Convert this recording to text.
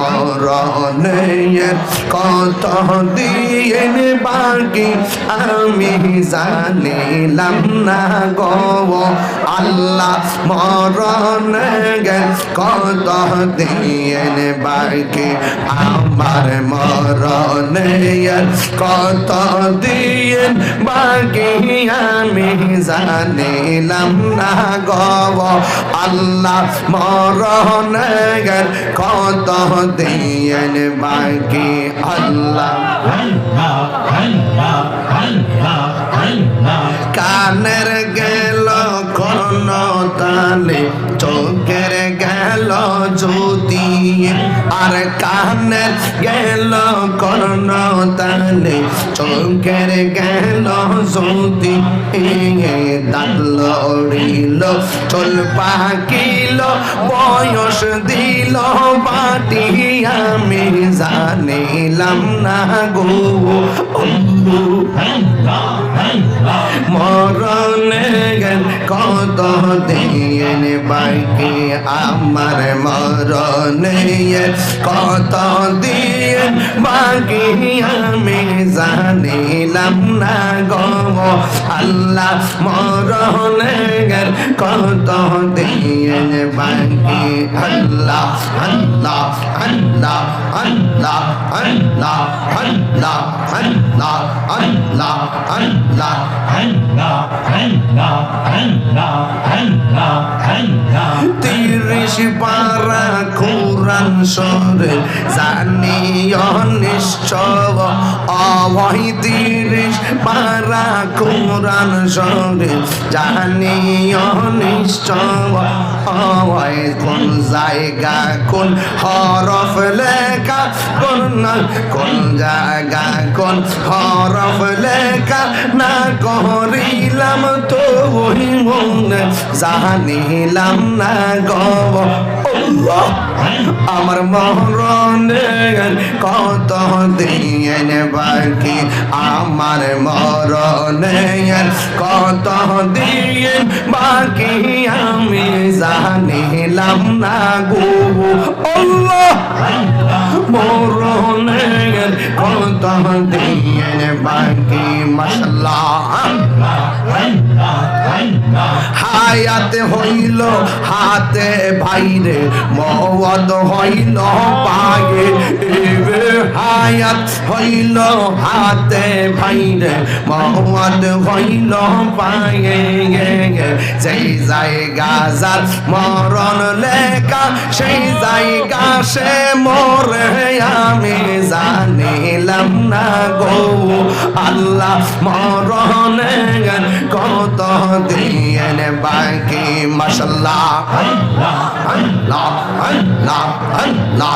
মরণের কত দিন বাকি আমি জানিলাম না গো আল্লাহ মরণের কত দিন বাকি আমার মরণের কত দিন বাকি আমি জানিলাম না গো আল্লাহ মরণের কত দিন বাকি আল্লাহ কানের গেল কোন তালে চোখের গেল জ্যোতি আর কানের গেল কোন তালে চোখের গেল জ্যোতি দাঁত লড়িল চল পাকিল বয়স দিল বাটি আমি জানিলাম না গো মরণের কত দিন বাকি আমার মরণের কত দিন বাকি আমি জানিলাম না গো আল্লাহ মরণের কত দিন বাকি আল্লাহ আল্লাহ আল্লাহ আল্লাহ আল্লাহ আল্লাহ আল্লাহ আল্লাহ আল্লাহ তিরিশ পারা কোরআন সরে জানিও নিশ্চয় অবৈ 30 পারা কোরআন সরে জানিও নিশ্চয় অবৈ কোন জায়গা কোন হরফ লেখা কোন জায়গা কোন হরফ লেখা না করিলাম তো ওই মনে জানিলাম না গো আমার মরণের কত দিন বাকি আমার মরণের কত দিন বাকি আমি জানিলাম না গো মরণের কত দিন বাকি মাশাআল্লাহ হায়াত হইল হাতে ভাইরে মওত হইল পায়ে হায়াত হইল হাতে ভাইরে মওত হইল পায়ে সেই জায়গা যার মরণ লেখা সেই জায়গা সে মরে আমি জানিলাম না গো আল্লাহ মরণের কত দিন বাকি মাশাআল্লাহ আল্লাহ আল্লাহ আল্লাহ আল্লাহ